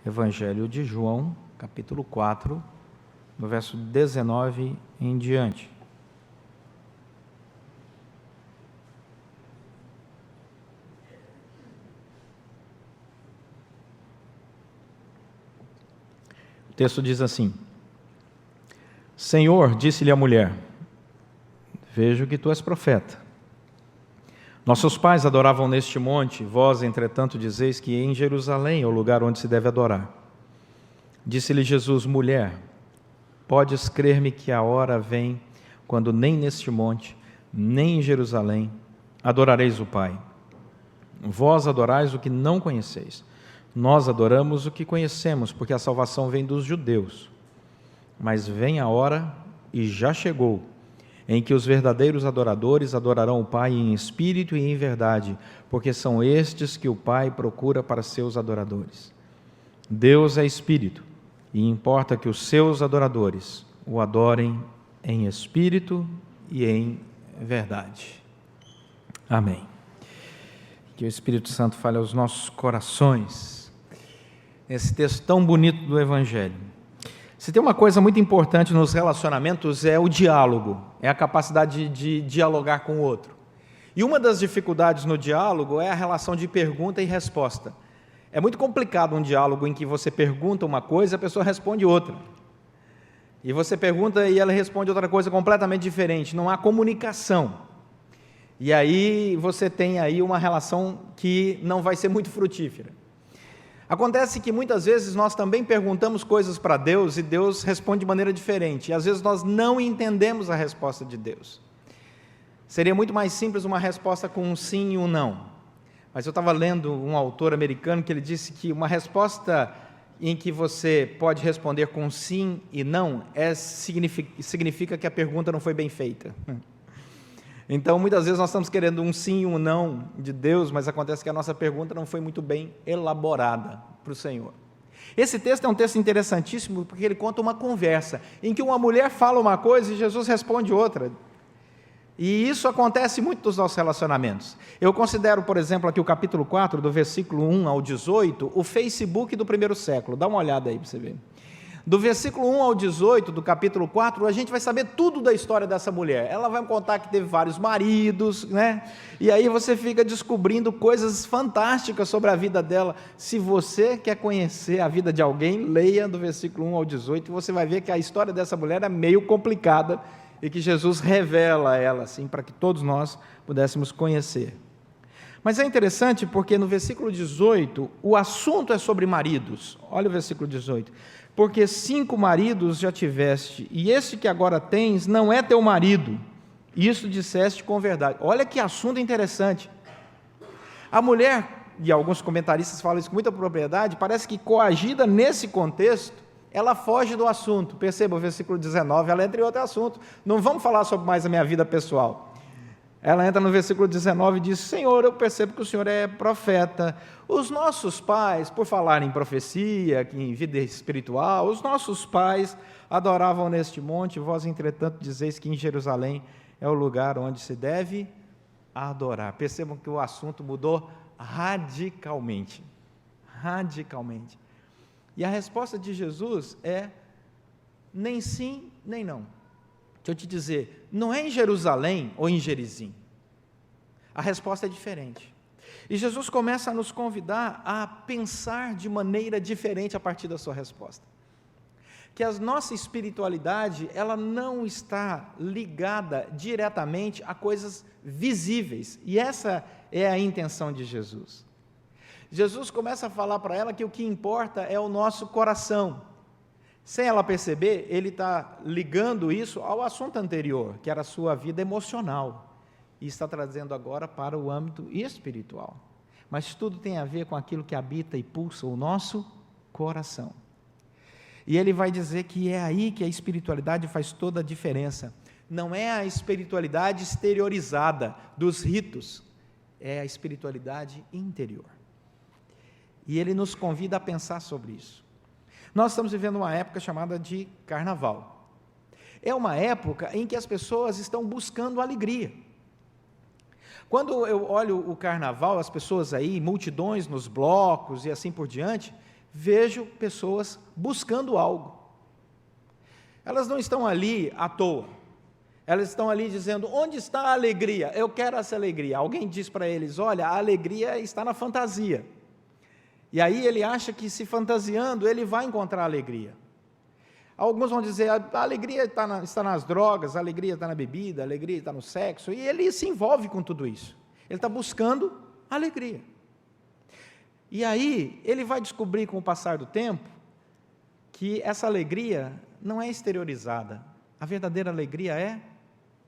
Evangelho de João, capítulo 4, no verso 19 em diante. O texto diz assim: Senhor, disse-lhe a mulher, vejo que tu és profeta. Nossos pais adoravam neste monte, vós, entretanto, dizeis que em Jerusalém é o lugar onde se deve adorar. Disse-lhe Jesus, mulher, podes crer-me que a hora vem, quando nem neste monte, nem em Jerusalém, adorareis o Pai. Vós adorais o que não conheceis. Nós adoramos o que conhecemos, porque a salvação vem dos judeus. Mas vem a hora, e já chegou, em que os verdadeiros adoradores adorarão o Pai em espírito e em verdade, porque são estes que o Pai procura para seus adoradores. Deus é espírito, e importa que os seus adoradores o adorem em espírito e em verdade. Amém. Que o Espírito Santo fale aos nossos corações, esse texto tão bonito do Evangelho. Se tem uma coisa muito importante nos relacionamentos é o diálogo, é a capacidade de dialogar com o outro. E uma das dificuldades no diálogo é a relação de pergunta e resposta. É muito complicado um diálogo em que você pergunta uma coisa e a pessoa responde outra. E você pergunta e ela responde outra coisa completamente diferente, não há comunicação. E aí você tem aí uma relação que não vai ser muito frutífera. Acontece que muitas vezes nós também perguntamos coisas para Deus e Deus responde de maneira diferente. E às vezes nós não entendemos a resposta de Deus. Seria muito mais simples uma resposta com um sim e um não. Mas eu estava lendo um autor americano que ele disse que uma resposta em que você pode responder com sim e não significa que a pergunta não foi bem feita. Então, muitas vezes nós estamos querendo um sim e um não de Deus, mas acontece que a nossa pergunta não foi muito bem elaborada para o Senhor. Esse texto é um texto interessantíssimo, porque ele conta uma conversa, em que uma mulher fala uma coisa e Jesus responde outra. E isso acontece muito nos nossos relacionamentos. Eu considero, por exemplo, aqui o capítulo 4, do versículo 1 ao 18, o Facebook do primeiro século. Dá uma olhada aí para você ver. Do versículo 1 ao 18 do capítulo 4, a gente vai saber tudo da história dessa mulher. Ela vai contar que teve vários maridos, né? E aí você fica descobrindo coisas fantásticas sobre a vida dela. Se você quer conhecer a vida de alguém, leia do versículo 1 ao 18, e você vai ver que a história dessa mulher é meio complicada e que Jesus revela ela, assim, para que todos nós pudéssemos conhecer. Mas é interessante porque no versículo 18, o assunto é sobre maridos. Olha o versículo 18. Porque 5 maridos já tiveste, e este que agora tens não é teu marido. Isso disseste com verdade. Olha que assunto interessante. A mulher, e alguns comentaristas falam isso com muita propriedade, parece que coagida nesse contexto, ela foge do assunto. Perceba o versículo 19, ela entra em outro assunto. Não vamos falar sobre mais a minha vida pessoal. Ela entra no versículo 19 e diz, Senhor, eu percebo que o Senhor é profeta. Os nossos pais, por falar em profecia, em vida espiritual, os nossos pais adoravam neste monte, vós, entretanto, dizeis que em Jerusalém é o lugar onde se deve adorar. Percebam que o assunto mudou radicalmente. Radicalmente. E a resposta de Jesus é nem sim, nem não. Deixa eu te dizer, não é em Jerusalém ou em Gerizim. A resposta é diferente. E Jesus começa a nos convidar a pensar de maneira diferente a partir da sua resposta. Que a nossa espiritualidade, ela não está ligada diretamente a coisas visíveis. E essa é a intenção de Jesus. Jesus começa a falar para ela que o que importa é o nosso coração. Sem ela perceber, ele está ligando isso ao assunto anterior, que era a sua vida emocional, e está trazendo agora para o âmbito espiritual. Mas tudo tem a ver com aquilo que habita e pulsa o nosso coração. E ele vai dizer que é aí que a espiritualidade faz toda a diferença. Não é a espiritualidade exteriorizada dos ritos, é a espiritualidade interior. E ele nos convida a pensar sobre isso. Nós estamos vivendo uma época chamada de carnaval. É uma época em que as pessoas estão buscando alegria. Quando eu olho o carnaval, as pessoas aí, multidões nos blocos e assim por diante, vejo pessoas buscando algo. Elas não estão ali à toa. Elas estão ali dizendo, onde está a alegria? Eu quero essa alegria. Alguém diz para eles, olha, a alegria está na fantasia. E aí ele acha que se fantasiando, ele vai encontrar alegria. Alguns vão dizer, a alegria está nas drogas, a alegria está na bebida, a alegria está no sexo, e ele se envolve com tudo isso. Ele está buscando alegria. E aí, ele vai descobrir com o passar do tempo, que essa alegria não é exteriorizada. A verdadeira alegria é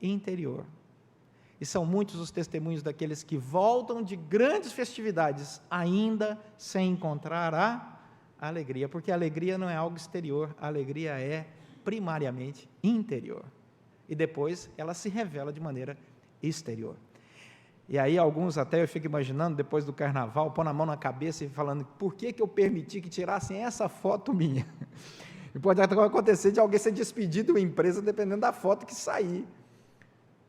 interior. E são muitos os testemunhos daqueles que voltam de grandes festividades, ainda sem encontrar a alegria, porque a alegria não é algo exterior, a alegria é primariamente interior. E depois ela se revela de maneira exterior. E aí alguns até, eu fico imaginando, depois do carnaval, pondo a mão na cabeça e falando, por que eu permiti que tirassem essa foto minha? E pode acontecer de alguém ser despedido de uma empresa, dependendo da foto que sair.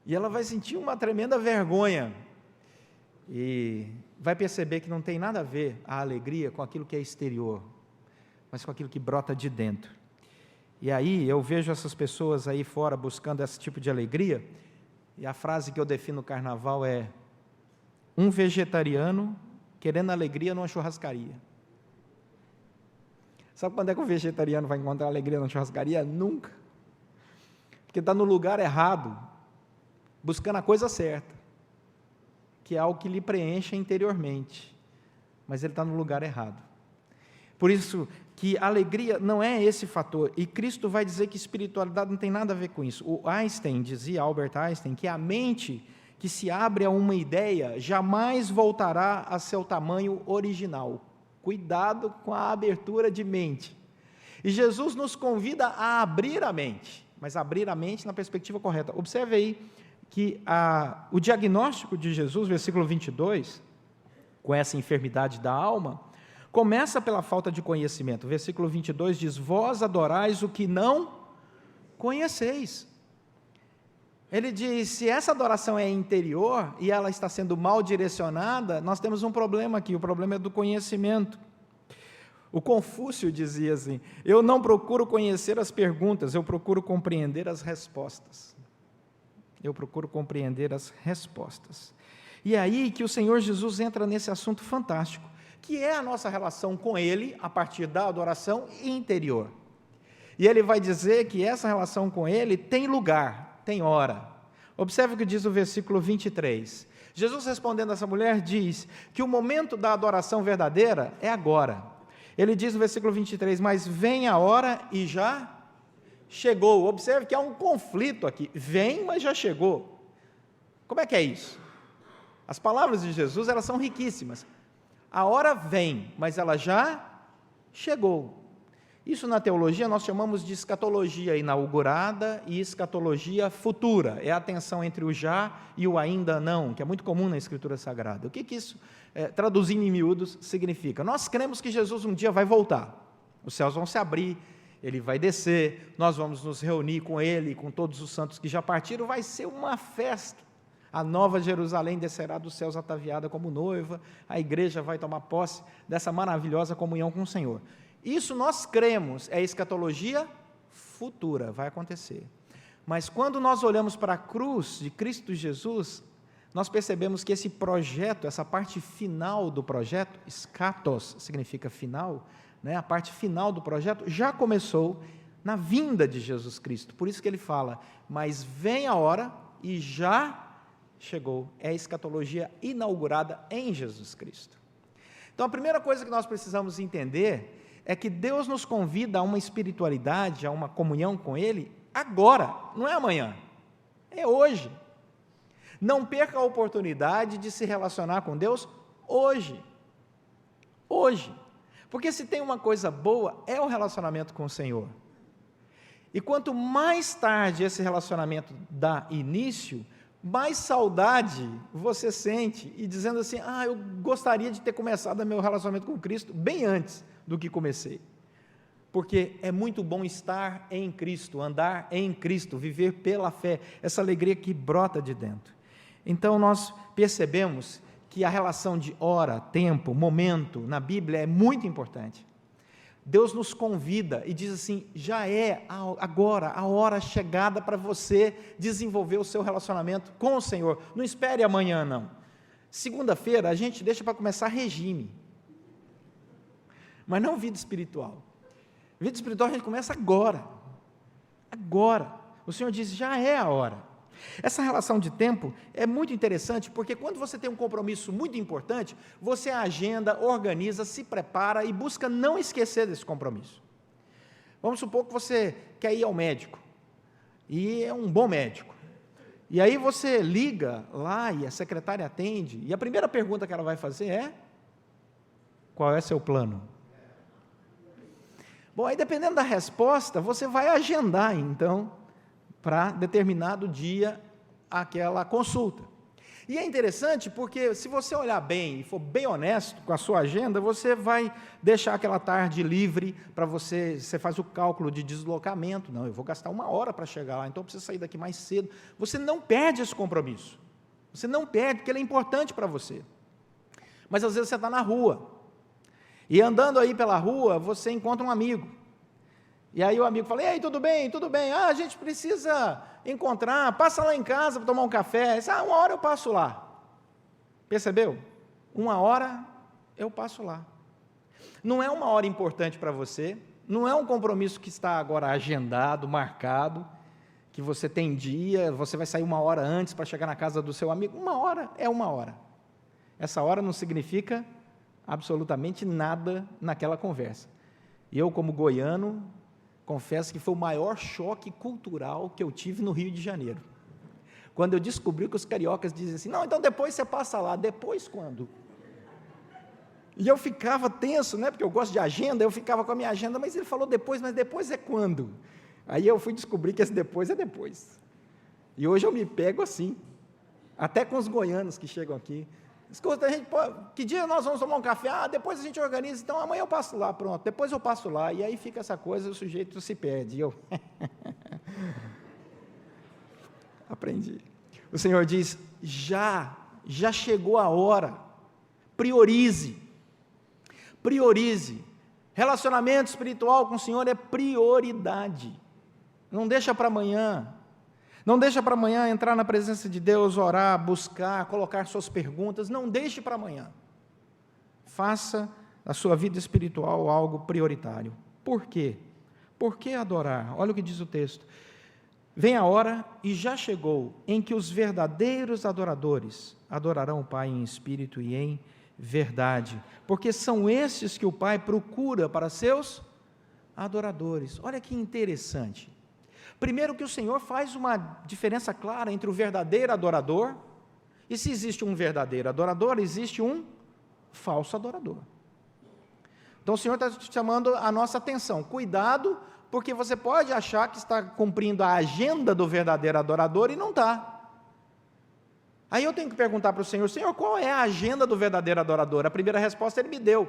E ela vai sentir uma tremenda vergonha. E vai perceber que não tem nada a ver a alegria com aquilo que é exterior, mas com aquilo que brota de dentro. E aí eu vejo essas pessoas aí fora buscando esse tipo de alegria, e a frase que eu defino no carnaval é, um vegetariano querendo alegria numa churrascaria. Sabe quando é que o vegetariano vai encontrar alegria numa churrascaria? Nunca. Porque está no lugar errado, buscando a coisa certa, que é algo que lhe preenche interiormente, mas ele está no lugar errado. Por isso que a alegria não é esse fator, e Cristo vai dizer que espiritualidade não tem nada a ver com isso. O Einstein dizia, Albert Einstein, que a mente que se abre a uma ideia jamais voltará a seu tamanho original. Cuidado com a abertura de mente. E Jesus nos convida a abrir a mente, mas abrir a mente na perspectiva correta. Observe aí que o diagnóstico de Jesus, versículo 22, com essa enfermidade da alma, começa pela falta de conhecimento. Versículo 22 diz, vós adorais o que não conheceis. Ele diz, se essa adoração é interior e ela está sendo mal direcionada, nós temos um problema aqui, o problema é do conhecimento. O Confúcio dizia assim, eu não procuro conhecer as perguntas, eu procuro compreender as respostas. Eu procuro compreender as respostas. E é aí que o Senhor Jesus entra nesse assunto fantástico, que é a nossa relação com Ele, a partir da adoração interior. E Ele vai dizer que essa relação com Ele tem lugar, tem hora. Observe o que diz o versículo 23. Jesus respondendo a essa mulher diz que o momento da adoração verdadeira é agora. Ele diz no versículo 23, mas vem a hora e já chegou. Observe que há um conflito aqui, vem, mas já chegou. Como é que é isso? As palavras de Jesus, elas são riquíssimas. A hora vem, mas ela já chegou. Isso na teologia nós chamamos de escatologia inaugurada e escatologia futura. É a tensão entre o já e o ainda não, que é muito comum na Escritura Sagrada. O que isso, traduzindo em miúdos, significa? Nós cremos que Jesus um dia vai voltar. Os céus vão se abrir, Ele vai descer, nós vamos nos reunir com Ele, com todos os santos que já partiram, vai ser uma festa. A nova Jerusalém descerá dos céus ataviada como noiva, a igreja vai tomar posse dessa maravilhosa comunhão com o Senhor. Isso nós cremos, é escatologia futura, vai acontecer. Mas quando nós olhamos para a cruz de Cristo Jesus, nós percebemos que esse projeto, essa parte final do projeto, eschatos significa final, né? A parte final do projeto já começou na vinda de Jesus Cristo. Por isso que ele fala, mas vem a hora e já chegou. É a escatologia inaugurada em Jesus Cristo. Então a primeira coisa que nós precisamos entender é que Deus nos convida a uma espiritualidade, a uma comunhão com Ele, agora, não é amanhã, é hoje. Não perca a oportunidade de se relacionar com Deus hoje. Hoje. Porque se tem uma coisa boa, é o relacionamento com o Senhor. E quanto mais tarde esse relacionamento dá início, mais saudade você sente, e dizendo assim, eu gostaria de ter começado meu relacionamento com Cristo bem antes do que comecei, porque é muito bom estar em Cristo, andar em Cristo, viver pela fé, essa alegria que brota de dentro. Então nós percebemos que a relação de hora, tempo, momento, na Bíblia é muito importante, Deus nos convida e diz assim, já é agora a hora chegada para você desenvolver o seu relacionamento com o Senhor. Não espere amanhã, não. Segunda-feira a gente deixa para começar regime, mas não vida espiritual. Vida espiritual a gente começa agora. Agora. O Senhor diz, já é a hora. Essa relação de tempo é muito interessante, porque quando você tem um compromisso muito importante, você agenda, organiza, se prepara e busca não esquecer desse compromisso. Vamos supor que você quer ir ao médico, e é um bom médico. E aí você liga lá e a secretária atende, e a primeira pergunta que ela vai fazer é, qual é seu plano? Bom, aí dependendo da resposta, você vai agendar, então, para determinado dia aquela consulta. E é interessante porque se você olhar bem e for bem honesto com a sua agenda, você vai deixar aquela tarde livre para você faz o cálculo de deslocamento, não, eu vou gastar 1 hora para chegar lá, então eu preciso sair daqui mais cedo. Você não perde esse compromisso, você não perde, porque ele é importante para você. Mas às vezes você está na rua, e andando aí pela rua, você encontra um amigo, e aí o amigo fala, e aí, tudo bem? Tudo bem? Ah, a gente precisa encontrar, passa lá em casa para tomar um café. 1 hora eu passo lá. Percebeu? 1 hora eu passo lá. Não é 1 hora importante para você, não é um compromisso que está agora agendado, marcado, que você tem dia, você vai sair 1 hora antes para chegar na casa do seu amigo. 1 hora é 1 hora. Essa hora não significa absolutamente nada naquela conversa. E eu, como goiano, confesso que foi o maior choque cultural que eu tive no Rio de Janeiro. Quando eu descobri que os cariocas dizem assim, não, então depois você passa lá. Depois quando? E eu ficava tenso, né, porque eu gosto de agenda, eu ficava com a minha agenda, mas ele falou depois, mas depois é quando? Aí eu fui descobrir que esse depois é depois. E hoje eu me pego assim, até com os goianos que chegam aqui. Escuta, que dia nós vamos tomar um café? Ah, depois a gente organiza, então amanhã eu passo lá, pronto, depois eu passo lá, e aí fica essa coisa, o sujeito se perde, e eu aprendi. O Senhor diz, já chegou a hora, priorize, relacionamento espiritual com o Senhor é prioridade, não deixa para amanhã. Não deixa para amanhã entrar na presença de Deus, orar, buscar, colocar suas perguntas, não deixe para amanhã. Faça da sua vida espiritual algo prioritário. Por quê? Por que adorar? Olha o que diz o texto. Vem a hora, e já chegou, em que os verdadeiros adoradores adorarão o Pai em espírito e em verdade, porque são estes que o Pai procura para seus adoradores. Olha que interessante. Primeiro que o Senhor faz uma diferença clara entre o verdadeiro adorador, e se existe um verdadeiro adorador, existe um falso adorador. Então o Senhor está chamando a nossa atenção, cuidado, porque você pode achar que está cumprindo a agenda do verdadeiro adorador e não está. Aí eu tenho que perguntar para o Senhor, qual é a agenda do verdadeiro adorador? A primeira resposta ele me deu.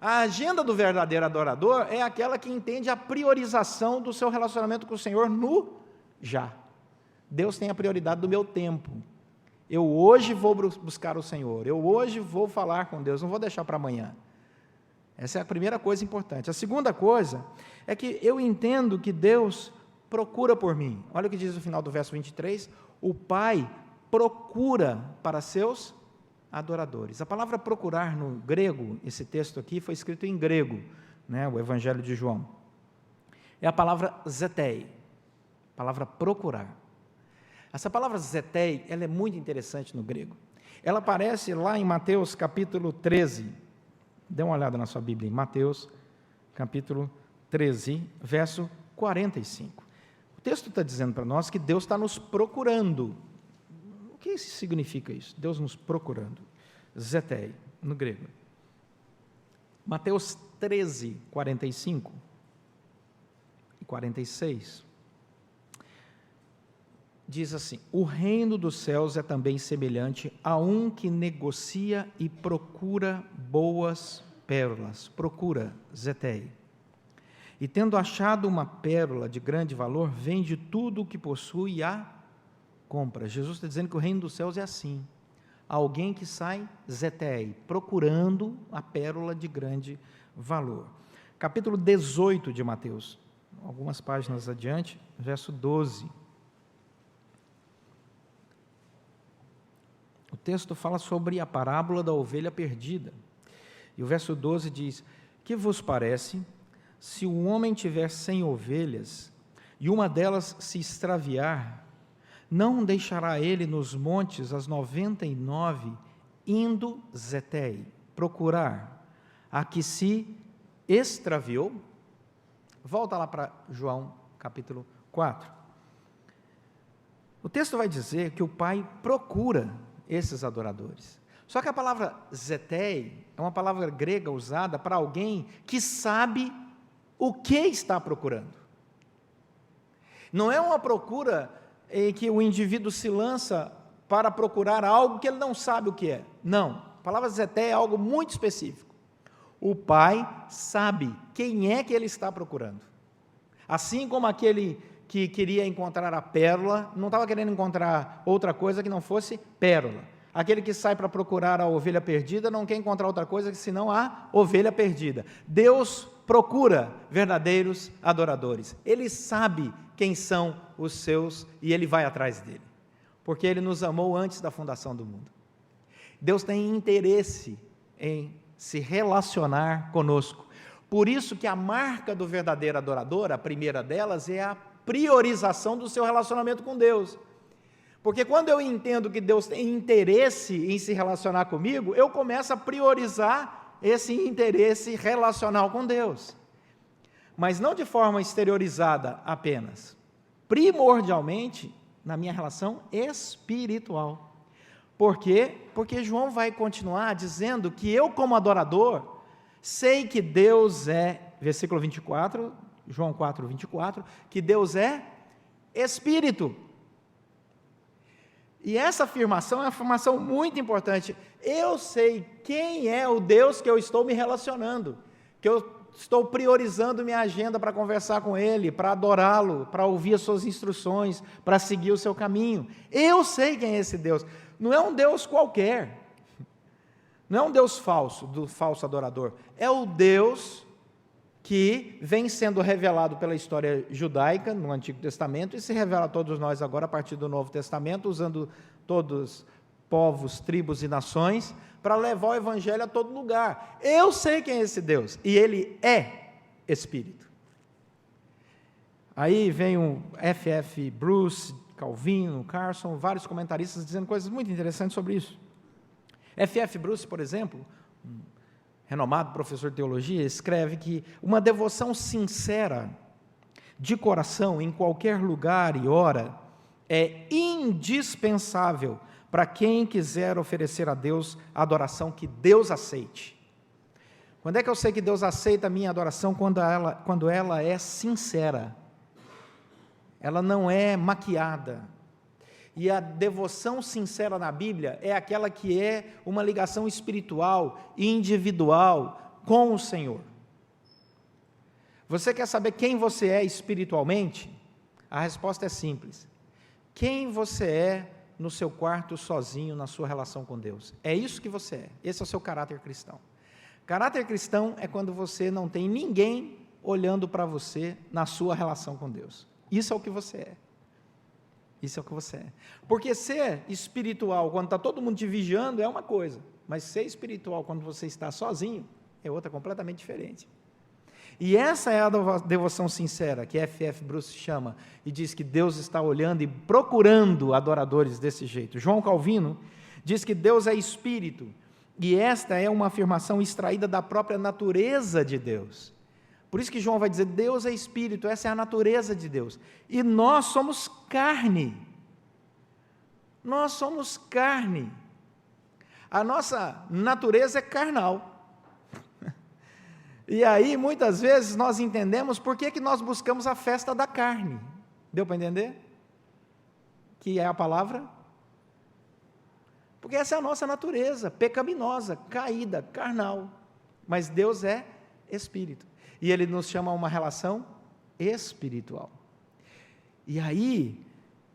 A agenda do verdadeiro adorador é aquela que entende a priorização do seu relacionamento com o Senhor no já. Deus tem a prioridade do meu tempo. Eu hoje vou buscar o Senhor, eu hoje vou falar com Deus, não vou deixar para amanhã. Essa é a primeira coisa importante. A segunda coisa é que eu entendo que Deus procura por mim. Olha o que diz no final do verso 23, o Pai procura para seus adoradores. A palavra procurar no grego, esse texto aqui foi escrito em grego, né, o Evangelho de João. É a palavra zetei, palavra procurar. Essa palavra zetei, ela é muito interessante no grego. Ela aparece lá em Mateus capítulo 13. Dê uma olhada na sua Bíblia, em Mateus capítulo 13, verso 45. O texto está dizendo para nós que Deus está nos procurando. O que significa isso? Deus nos procurando. Zetei, no grego. Mateus 13, 45 e 46. Diz assim, o reino dos céus é também semelhante a um que negocia e procura boas pérolas. Procura, zetei. E tendo achado uma pérola de grande valor, vende tudo o que possui e a compra. Jesus está dizendo que o reino dos céus é assim. Alguém que sai, zetei, procurando a pérola de grande valor. capítulo 18 de Mateus, algumas páginas adiante, verso 12. O texto fala sobre a parábola da ovelha perdida. E o verso 12 diz: que vos parece, se um homem tiver 100 ovelhas, e uma delas se extraviar, não deixará ele nos montes as 99, indo zetei, procurar a que se extraviou? Volta lá para João, capítulo 4. O texto vai dizer que o pai procura esses adoradores. Só que a palavra zetei é uma palavra grega usada para alguém que sabe o que está procurando. Não é uma procura em que o indivíduo se lança para procurar algo que ele não sabe o que é. Não, a palavra zetei é algo muito específico. O pai sabe quem é que ele está procurando. Assim como aquele que queria encontrar a pérola, não estava querendo encontrar outra coisa que não fosse pérola. Aquele que sai para procurar a ovelha perdida não quer encontrar outra coisa senão a ovelha perdida. Deus procura verdadeiros adoradores. Ele sabe quem são os seus e Ele vai atrás dele, porque Ele nos amou antes da fundação do mundo. Deus tem interesse em se relacionar conosco. Por isso que a marca do verdadeiro adorador, a primeira delas, é a priorização do seu relacionamento com Deus. Porque quando eu entendo que Deus tem interesse em se relacionar comigo, eu começo a priorizar esse interesse relacional com Deus. Mas não de forma exteriorizada apenas, primordialmente na minha relação espiritual. Por quê? Porque João vai continuar dizendo que eu, como adorador, sei que Deus é, versículo 24, João 4, 24, que Deus é Espírito. E essa afirmação é uma afirmação muito importante. Eu sei quem é o Deus que eu estou me relacionando, que eu estou priorizando minha agenda para conversar com Ele, para adorá-lo, para ouvir as suas instruções, para seguir o seu caminho. Eu sei quem é esse Deus. Não é um Deus qualquer, não é um Deus falso, do falso adorador. É o Deus que vem sendo revelado pela história judaica no Antigo Testamento e se revela a todos nós agora a partir do Novo Testamento, usando todos povos, tribos e nações, para levar o Evangelho a todo lugar. Eu sei quem é esse Deus, e Ele é Espírito. Aí vem o F.F. Bruce, Calvino, Carson, vários comentaristas dizendo coisas muito interessantes sobre isso. F.F. Bruce, por exemplo, renomado professor de teologia, escreve que uma devoção sincera, de coração, em qualquer lugar e hora, é indispensável para quem quiser oferecer a Deus a adoração que Deus aceite. Quando é que eu sei que Deus aceita a minha adoração? Quando ela é sincera, ela não é maquiada. E a devoção sincera na Bíblia é aquela que é uma ligação espiritual, individual com o Senhor. Você quer saber quem você é espiritualmente? A resposta é simples. Quem você é no seu quarto sozinho, na sua relação com Deus. É isso que você é. Esse é o seu caráter cristão. Caráter cristão é quando você não tem ninguém olhando para você na sua relação com Deus. Isso é o que você é. Isso é o que você é. Porque ser espiritual, quando está todo mundo te vigiando, é uma coisa. Mas ser espiritual, quando você está sozinho, é outra completamente diferente. E essa é a devoção sincera, que F.F. Bruce chama, e diz que Deus está olhando e procurando adoradores desse jeito. João Calvino diz que Deus é espírito, e esta é uma afirmação extraída da própria natureza de Deus. Por isso que João vai dizer, Deus é espírito, essa é a natureza de Deus. E nós somos carne. Nós somos carne. A nossa natureza é carnal. E aí, muitas vezes, nós entendemos por que nós buscamos a festa da carne. Deu para entender? Que é a palavra? Porque essa é a nossa natureza, pecaminosa, caída, carnal. Mas Deus é espírito. E Ele nos chama a uma relação espiritual. E aí,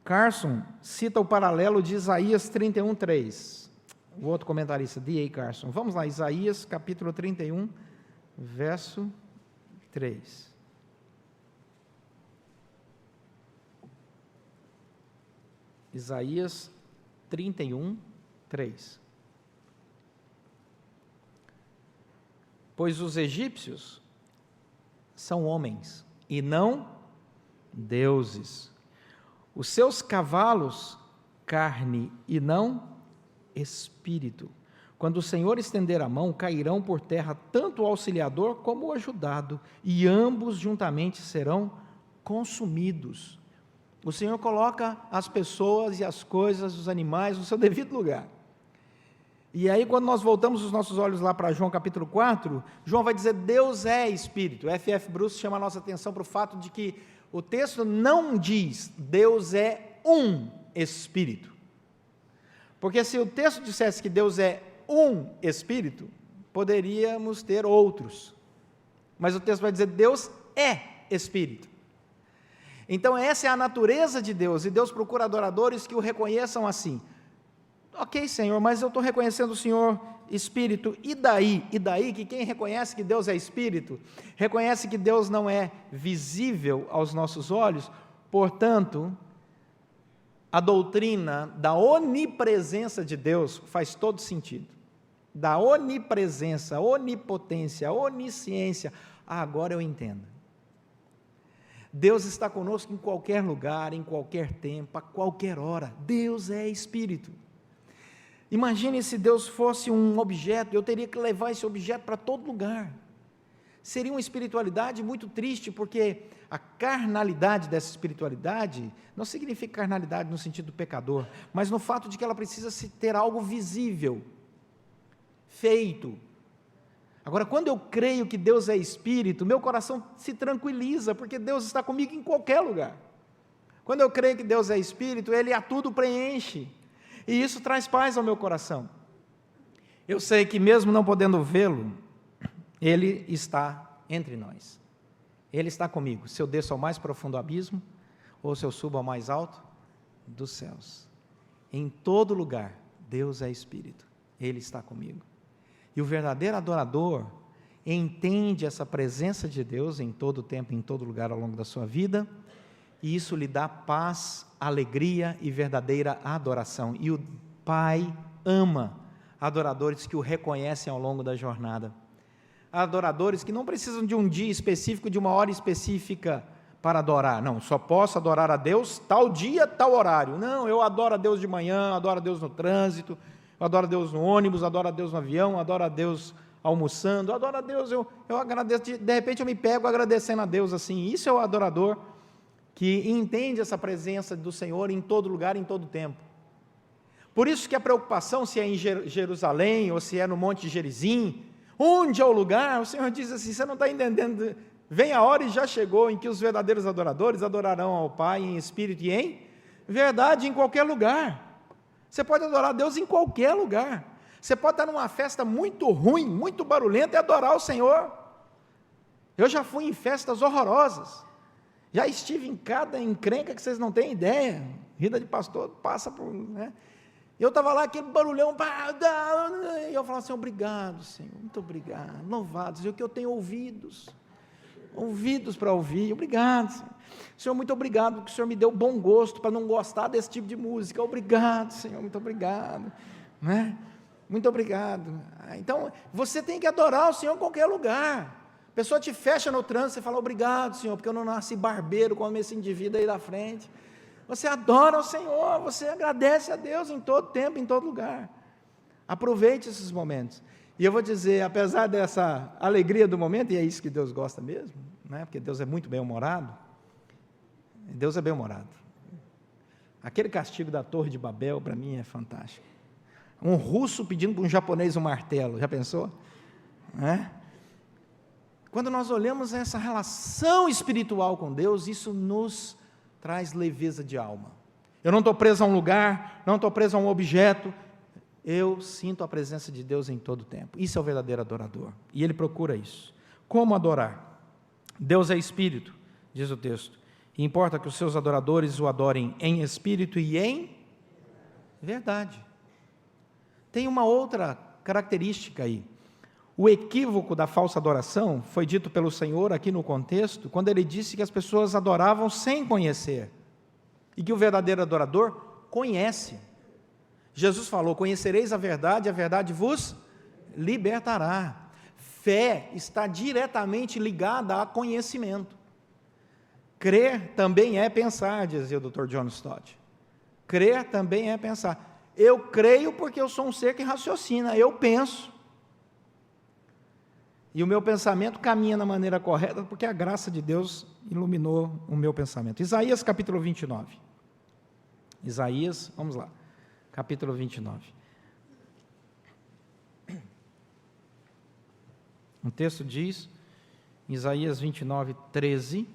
Carson cita o paralelo de Isaías 31:3. O outro comentarista, D.A. Carson. Vamos lá, Isaías capítulo 31, verso 3. Isaías 31, 3. Pois os egípcios são homens e não deuses. Os seus cavalos, carne e não espírito. Quando o Senhor estender a mão, cairão por terra tanto o auxiliador como o ajudado, e ambos juntamente serão consumidos. O Senhor coloca as pessoas e as coisas, os animais, no seu devido lugar. E aí, quando nós voltamos os nossos olhos lá para João capítulo 4, João vai dizer: Deus é Espírito. F.F. Bruce chama a nossa atenção para o fato de que o texto não diz Deus é um Espírito. Porque se o texto dissesse que Deus é um Espírito, poderíamos ter outros. Mas o texto vai dizer Deus é Espírito. Então essa é a natureza de Deus, e Deus procura adoradores que o reconheçam assim. Ok, Senhor, mas eu estou reconhecendo o Senhor Espírito, e daí? E daí que quem reconhece que Deus é Espírito, reconhece que Deus não é visível aos nossos olhos, portanto, a doutrina da onipresença de Deus faz todo sentido. Da onipresença, onipotência, onisciência, agora eu entendo. Deus está conosco em qualquer lugar, em qualquer tempo, a qualquer hora. Deus é Espírito. Imagine se Deus fosse um objeto, eu teria que levar esse objeto para todo lugar. Seria uma espiritualidade muito triste, porque a carnalidade dessa espiritualidade não significa carnalidade no sentido do pecador, mas no fato de que ela precisa ter algo visível, feito. Agora, quando eu creio que Deus é Espírito, meu coração se tranquiliza, porque Deus está comigo em qualquer lugar. Quando eu creio que Deus é Espírito, Ele a tudo preenche, e isso traz paz ao meu coração. Eu sei que mesmo não podendo vê-lo, Ele está entre nós. Ele está comigo, se eu desço ao mais profundo abismo, ou se eu subo ao mais alto dos céus. Em todo lugar, Deus é Espírito, Ele está comigo. E o verdadeiro adorador entende essa presença de Deus em todo tempo, em todo lugar ao longo da sua vida, e isso lhe dá paz, alegria e verdadeira adoração. E o Pai ama adoradores que o reconhecem ao longo da jornada. Adoradores que não precisam de um dia específico, de uma hora específica para adorar. Não, só posso adorar a Deus tal dia, tal horário. Não, eu adoro a Deus de manhã, adoro a Deus no trânsito, eu adoro a Deus no ônibus, adoro a Deus no avião, adoro a Deus almoçando, adoro a Deus, eu agradeço, de repente eu me pego agradecendo a Deus assim. Isso é o adorador que entende essa presença do Senhor em todo lugar, em todo tempo. Por isso que a preocupação, se é em Jerusalém, ou se é no Monte Gerizim, onde é o lugar, o Senhor diz assim, você não está entendendo, vem a hora e já chegou, em que os verdadeiros adoradores adorarão ao Pai em espírito e em verdade, em qualquer lugar. Você pode adorar a Deus em qualquer lugar. Você pode estar numa festa muito ruim, muito barulhenta e adorar o Senhor. Eu já fui em festas horrorosas. Já estive em cada encrenca que vocês não têm ideia. Vida de pastor passa por... né? Eu estava lá, aquele barulhão, e eu falava assim, obrigado, Senhor, muito obrigado, louvado, Senhor, que eu tenho ouvidos para ouvir, obrigado, Senhor, muito obrigado, porque o Senhor me deu bom gosto para não gostar desse tipo de música, obrigado, Senhor, muito obrigado, né? Muito obrigado. Então, você tem que adorar o Senhor em qualquer lugar. A pessoa te fecha no trânsito, você fala, obrigado, Senhor, porque eu não nasci barbeiro como esse indivíduo aí da frente. Você adora o Senhor, você agradece a Deus em todo tempo, em todo lugar. Aproveite esses momentos. E eu vou dizer, apesar dessa alegria do momento, e é isso que Deus gosta mesmo, né? Porque Deus é muito bem-humorado, Deus é bem-humorado. Aquele castigo da Torre de Babel, para mim, é fantástico. Um russo pedindo para um japonês um martelo, já pensou? Né? Quando nós olhamos essa relação espiritual com Deus, isso nos traz leveza de alma. Eu não estou preso a um lugar, não estou preso a um objeto, eu sinto a presença de Deus em todo o tempo. Isso é o verdadeiro adorador, e ele procura isso. Como adorar? Deus é Espírito, diz o texto, e importa que os seus adoradores o adorem em Espírito e em verdade. Tem uma outra característica aí, O equívoco da falsa adoração foi dito pelo Senhor aqui no contexto, quando ele disse que as pessoas adoravam sem conhecer, e que o verdadeiro adorador conhece. Jesus falou: conhecereis a verdade vos libertará. Fé está diretamente ligada a conhecimento. Crer também é pensar, dizia o Dr. John Stott. Crer também é pensar. Eu creio porque eu sou um ser que raciocina, eu penso. E o meu pensamento caminha na maneira correta porque a graça de Deus iluminou o meu pensamento. Isaías capítulo 29. Isaías, vamos lá, capítulo 29. Um texto diz, Isaías 29, 13,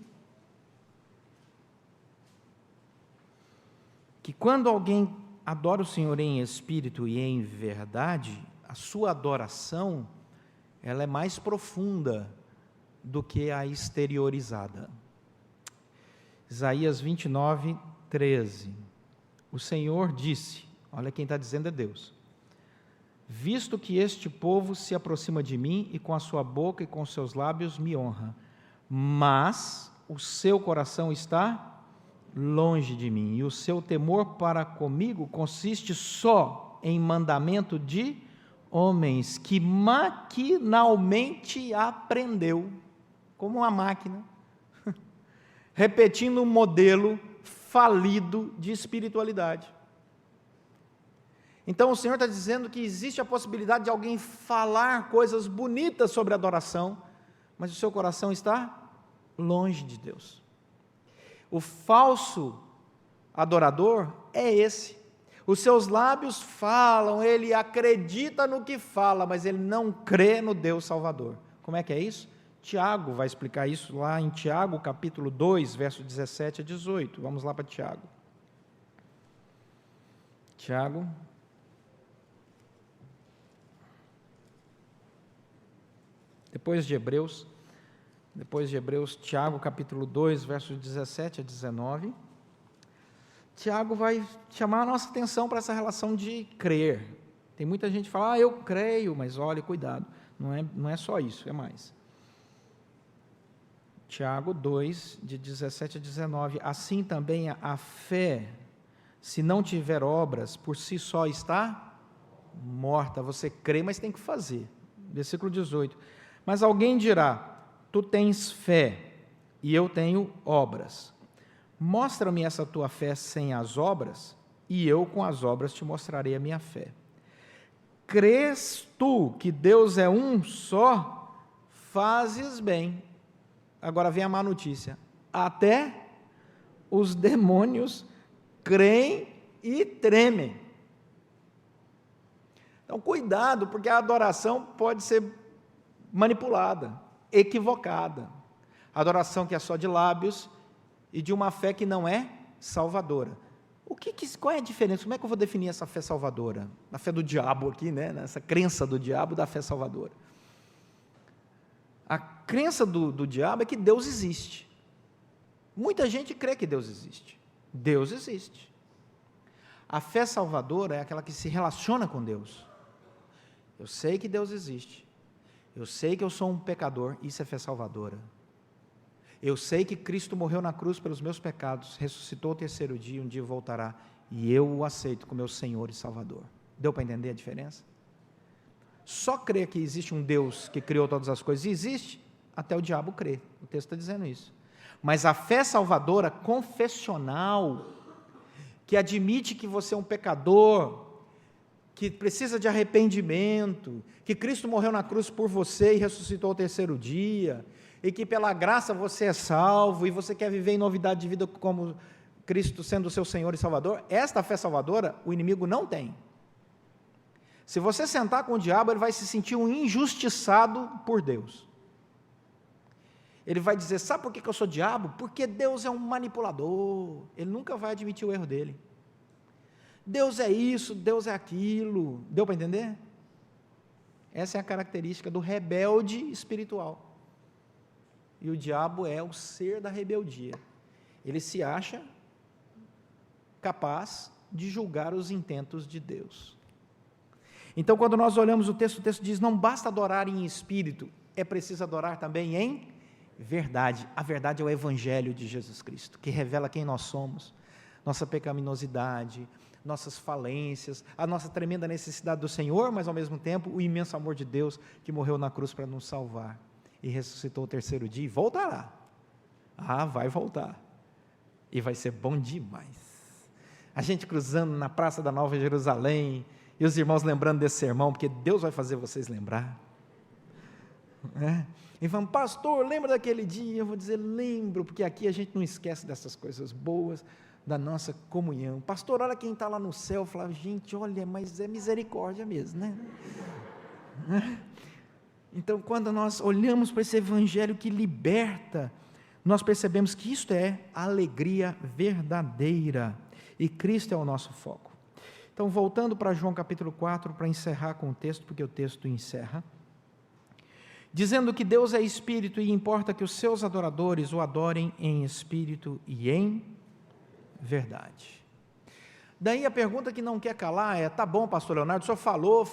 que quando alguém adora o Senhor em espírito e em verdade, a sua adoração, ela é mais profunda do que a exteriorizada. Isaías 29, 13. O Senhor disse, olha quem está dizendo é Deus: visto que este povo se aproxima de mim e com a sua boca e com os seus lábios me honra, mas o seu coração está longe de mim, e o seu temor para comigo consiste só em mandamento de homens que maquinalmente aprendeu, como uma máquina, repetindo um modelo falido de espiritualidade. Então o Senhor está dizendo que existe a possibilidade de alguém falar coisas bonitas sobre adoração, mas o seu coração está longe de Deus. O falso adorador é esse. Os seus lábios falam, ele acredita no que fala, mas ele não crê no Deus Salvador. Como é que é isso? Tiago vai explicar isso lá em Tiago, capítulo 2, verso 17 a 18. Vamos lá para Tiago. Tiago. Depois de Hebreus, Tiago, capítulo 2, versos 17 a 19. Tiago vai chamar a nossa atenção para essa relação de crer. Tem muita gente que fala, eu creio, mas olha, cuidado, não é só isso, é mais. Tiago 2, de 17 a 19, assim também a fé, se não tiver obras, por si só está morta. Você crê, mas tem que fazer. Versículo 18, mas alguém dirá, tu tens fé, e eu tenho obras. Mostra-me essa tua fé sem as obras, e eu com as obras te mostrarei a minha fé. Crês tu que Deus é um só? Fazes bem. Agora vem a má notícia. Até os demônios creem e tremem. Então cuidado, porque a adoração pode ser manipulada, equivocada. Adoração que é só de lábios e de uma fé que não é salvadora. Qual é a diferença? Como é que eu vou definir essa fé salvadora? A fé do diabo aqui, né? Essa crença do diabo da fé salvadora. A crença do diabo é que Deus existe. Muita gente crê que Deus existe. Deus existe. A fé salvadora é aquela que se relaciona com Deus. Eu sei que Deus existe. Eu sei que eu sou um pecador, isso é fé salvadora. Eu sei que Cristo morreu na cruz pelos meus pecados, ressuscitou ao terceiro dia, um dia voltará, e eu o aceito como meu Senhor e Salvador. Deu para entender a diferença? Só crer que existe um Deus que criou todas as coisas, existe, até o diabo crê, o texto está dizendo isso. Mas a fé salvadora, confessional, que admite que você é um pecador, que precisa de arrependimento, que Cristo morreu na cruz por você e ressuscitou ao terceiro dia, e que pela graça você é salvo, e você quer viver em novidade de vida como Cristo sendo o seu Senhor e Salvador, esta fé salvadora o inimigo não tem. Se você sentar com o diabo, ele vai se sentir um injustiçado por Deus. Ele vai dizer, sabe por que eu sou diabo? Porque Deus é um manipulador, ele nunca vai admitir o erro dele. Deus é isso, Deus é aquilo, deu para entender? Essa é a característica do rebelde espiritual. E o diabo é o ser da rebeldia. Ele se acha capaz de julgar os intentos de Deus. Então, quando nós olhamos o texto diz, não basta adorar em espírito, é preciso adorar também em verdade. A verdade é o Evangelho de Jesus Cristo, que revela quem nós somos, nossa pecaminosidade, nossas falências, a nossa tremenda necessidade do Senhor, mas ao mesmo tempo o imenso amor de Deus, que morreu na cruz para nos salvar, e ressuscitou o terceiro dia, e voltará. Vai voltar, e vai ser bom demais. A gente cruzando na praça da Nova Jerusalém, e os irmãos lembrando desse sermão, porque Deus vai fazer vocês lembrar. E vão, pastor, lembra daquele dia? Eu vou dizer, lembro, porque aqui a gente não esquece dessas coisas boas, da nossa comunhão. Pastor, olha quem está lá no céu. Fala, gente, olha, mas é misericórdia mesmo, né? Então, quando nós olhamos para esse Evangelho que liberta, nós percebemos que isto é a alegria verdadeira, e Cristo é o nosso foco. Então, voltando para João capítulo 4, para encerrar com o texto, porque o texto encerra, dizendo que Deus é Espírito e importa que os seus adoradores o adorem em Espírito e em verdade. Daí a pergunta que não quer calar é, tá bom, pastor Leonardo, o senhor falou,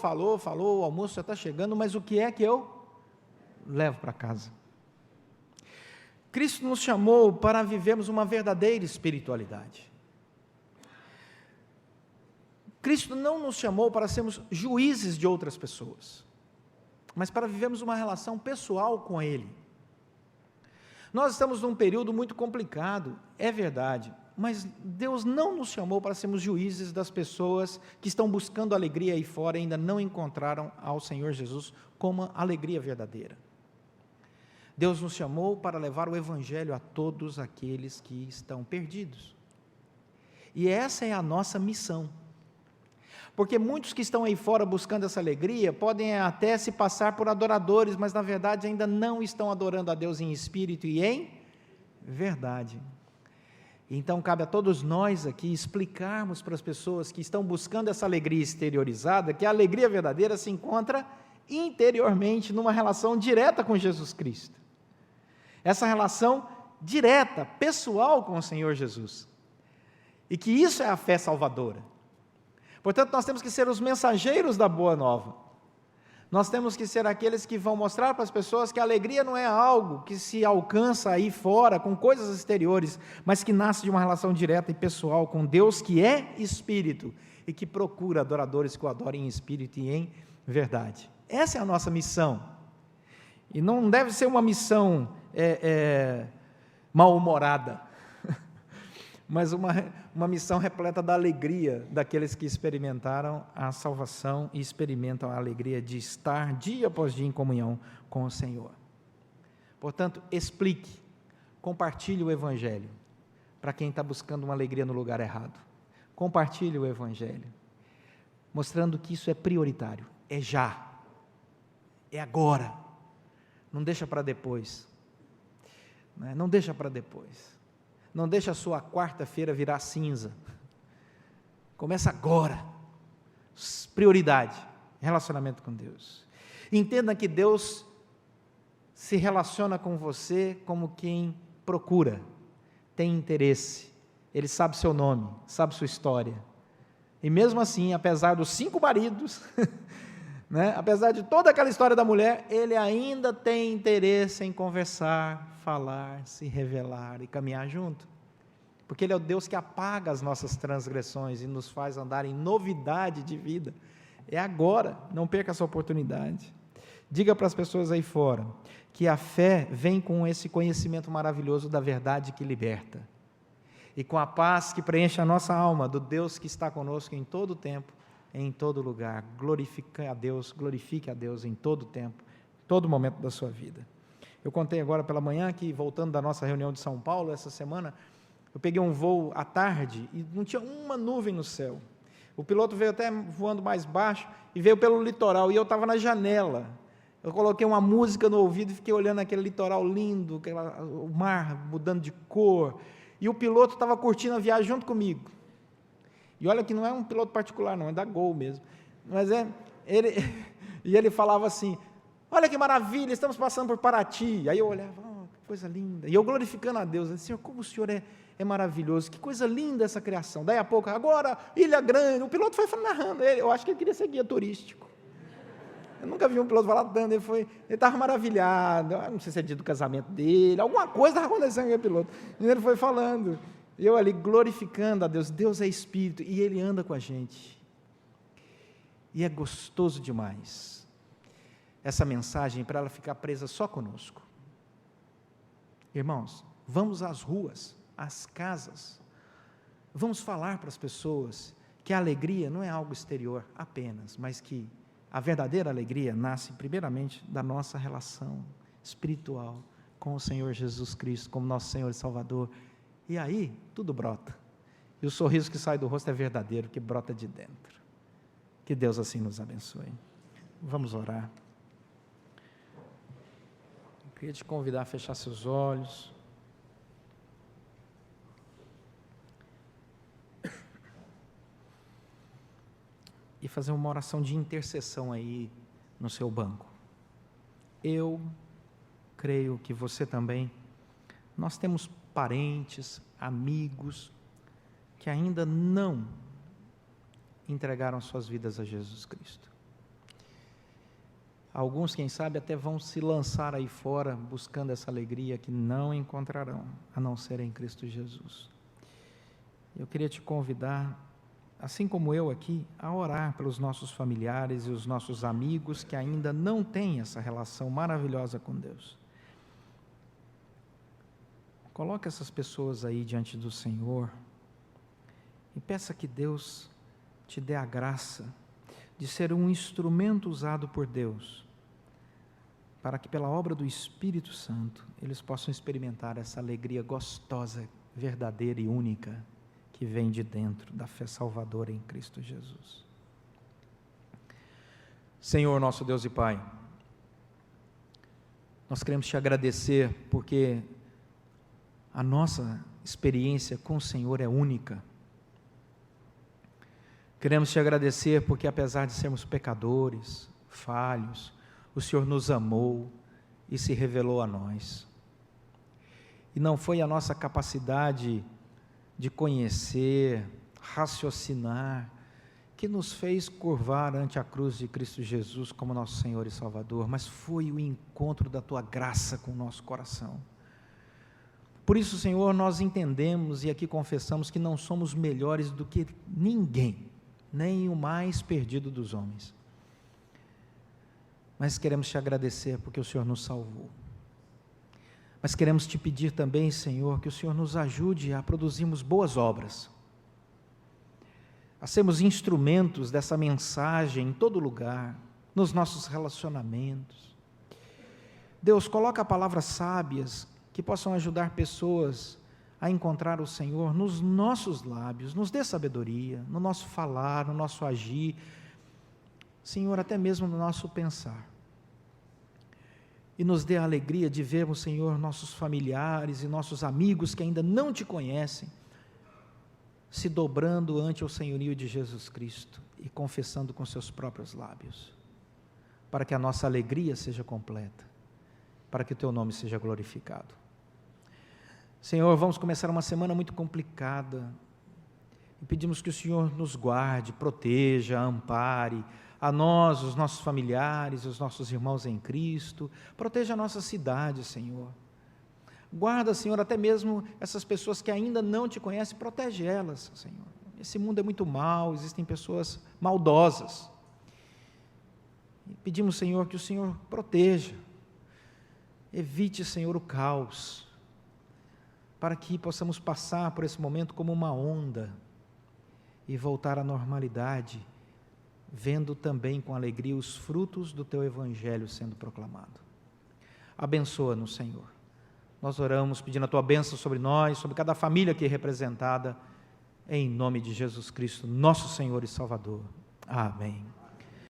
o almoço já está chegando, mas o que é que eu levo para casa? Cristo nos chamou para vivermos uma verdadeira espiritualidade. Cristo não nos chamou para sermos juízes de outras pessoas, mas para vivermos uma relação pessoal com Ele. Nós estamos num período muito complicado, é verdade, mas Deus não nos chamou para sermos juízes das pessoas que estão buscando alegria aí fora e ainda não encontraram ao Senhor Jesus como alegria verdadeira. Deus nos chamou para levar o Evangelho a todos aqueles que estão perdidos. E essa é a nossa missão. Porque muitos que estão aí fora buscando essa alegria, podem até se passar por adoradores, mas na verdade ainda não estão adorando a Deus em espírito e em verdade. Então cabe a todos nós aqui explicarmos para as pessoas que estão buscando essa alegria exteriorizada, que a alegria verdadeira se encontra interiormente, numa relação direta com Jesus Cristo. Essa relação direta, pessoal com o Senhor Jesus. E que isso é a fé salvadora. Portanto, nós temos que ser os mensageiros da boa nova. Nós temos que ser aqueles que vão mostrar para as pessoas que a alegria não é algo que se alcança aí fora, com coisas exteriores, mas que nasce de uma relação direta e pessoal com Deus, que é Espírito, e que procura adoradores que o adorem em espírito e em verdade. Essa é a nossa missão. E não deve ser uma missão mal-humorada, mas uma missão repleta da alegria daqueles que experimentaram a salvação e experimentam a alegria de estar dia após dia em comunhão com o Senhor. Portanto, explique, compartilhe o Evangelho para quem está buscando uma alegria no lugar errado. Compartilhe o Evangelho, mostrando que isso é prioritário, é já, é agora, não deixa para depois, não deixa para depois. Não deixa a sua quarta-feira virar cinza. Começa agora. Prioridade, relacionamento com Deus. Entenda que Deus se relaciona com você como quem procura, tem interesse. Ele sabe seu nome, sabe sua história. E mesmo assim, apesar dos 5 maridos, apesar de toda aquela história da mulher, Ele ainda tem interesse em conversar, falar, se revelar e caminhar junto, porque Ele é o Deus que apaga as nossas transgressões e nos faz andar em novidade de vida. É agora, não perca essa oportunidade. Diga para as pessoas aí fora que a fé vem com esse conhecimento maravilhoso da verdade que liberta, e com a paz que preenche a nossa alma, do Deus que está conosco em todo o tempo, em todo lugar. Glorifique a Deus em todo o tempo, todo momento da sua vida. Eu contei agora pela manhã que, voltando da nossa reunião de São Paulo, essa semana, eu peguei um voo à tarde e não tinha uma nuvem no céu. O piloto veio até voando mais baixo e veio pelo litoral, e eu estava na janela. Eu coloquei uma música no ouvido e fiquei olhando aquele litoral lindo, o mar mudando de cor, e o piloto estava curtindo a viagem junto comigo. E olha que não é um piloto particular não, é da Gol mesmo. Mas ele falava assim, olha que maravilha, estamos passando por Paraty. Aí eu olhava, que coisa linda. E eu glorificando a Deus, Senhor, como o Senhor é maravilhoso, que coisa linda essa criação. Daí a pouco, agora, Ilha Grande, o piloto foi narrando, eu acho que ele queria ser guia turístico. Eu nunca vi um piloto falar tanto, ele estava maravilhado, não sei se é dia do casamento dele, alguma coisa estava acontecendo com aquele piloto, e ele foi falando, e eu ali glorificando a Deus, Deus é Espírito, e Ele anda com a gente, e é gostoso demais, essa mensagem para ela ficar presa só conosco. Irmãos, vamos às ruas, às casas, vamos falar para as pessoas que a alegria não é algo exterior apenas, mas que a verdadeira alegria nasce primeiramente da nossa relação espiritual com o Senhor Jesus Cristo, como nosso Senhor e Salvador, e aí tudo brota, e o sorriso que sai do rosto é verdadeiro, que brota de dentro. Que Deus assim nos abençoe. Vamos orar. Eu queria te convidar a fechar seus olhos. E fazer uma oração de intercessão aí no seu banco. Eu creio que você também, nós temos parentes, amigos, que ainda não entregaram suas vidas a Jesus Cristo. Alguns, quem sabe, até vão se lançar aí fora, buscando essa alegria que não encontrarão, a não ser em Cristo Jesus. Eu queria te convidar, assim como eu aqui, a orar pelos nossos familiares e os nossos amigos que ainda não têm essa relação maravilhosa com Deus. Coloque essas pessoas aí diante do Senhor e peça que Deus te dê a graça de ser um instrumento usado por Deus, para que pela obra do Espírito Santo eles possam experimentar essa alegria gostosa, verdadeira e única, que vem de dentro da fé salvadora em Cristo Jesus. Senhor, nosso Deus e Pai, nós queremos te agradecer porque a nossa experiência com o Senhor é única. Queremos te agradecer porque apesar de sermos pecadores, falhos, o Senhor nos amou e se revelou a nós. E não foi a nossa capacidade de conhecer, raciocinar, que nos fez curvar ante a cruz de Cristo Jesus como nosso Senhor e Salvador, mas foi o encontro da Tua graça com o nosso coração. Por isso, Senhor, nós entendemos e aqui confessamos que não somos melhores do que ninguém, nem o mais perdido dos homens. Mas queremos te agradecer porque o Senhor nos salvou. Mas queremos te pedir também, Senhor, que o Senhor nos ajude a produzirmos boas obras, a sermos instrumentos dessa mensagem em todo lugar, nos nossos relacionamentos. Deus, coloca palavras sábias que possam ajudar pessoas a encontrar o Senhor nos nossos lábios, nos dê sabedoria, no nosso falar, no nosso agir, Senhor, até mesmo no nosso pensar. E nos dê a alegria de vermos, Senhor, nossos familiares e nossos amigos que ainda não te conhecem, se dobrando ante o senhorio de Jesus Cristo e confessando com seus próprios lábios, para que a nossa alegria seja completa, para que o teu nome seja glorificado. Senhor, vamos começar uma semana muito complicada, e pedimos que o Senhor nos guarde, proteja, ampare, a nós, os nossos familiares, os nossos irmãos em Cristo, proteja a nossa cidade, Senhor. Guarda, Senhor, até mesmo essas pessoas que ainda não te conhecem, protege elas, Senhor. Esse mundo é muito mau, existem pessoas maldosas. E pedimos, Senhor, que o Senhor proteja, evite, Senhor, o caos, para que possamos passar por esse momento como uma onda e voltar à normalidade, vendo também com alegria os frutos do Teu Evangelho sendo proclamado. Abençoa-nos, Senhor. Nós oramos pedindo a Tua bênção sobre nós, sobre cada família aqui representada, em nome de Jesus Cristo, nosso Senhor e Salvador. Amém.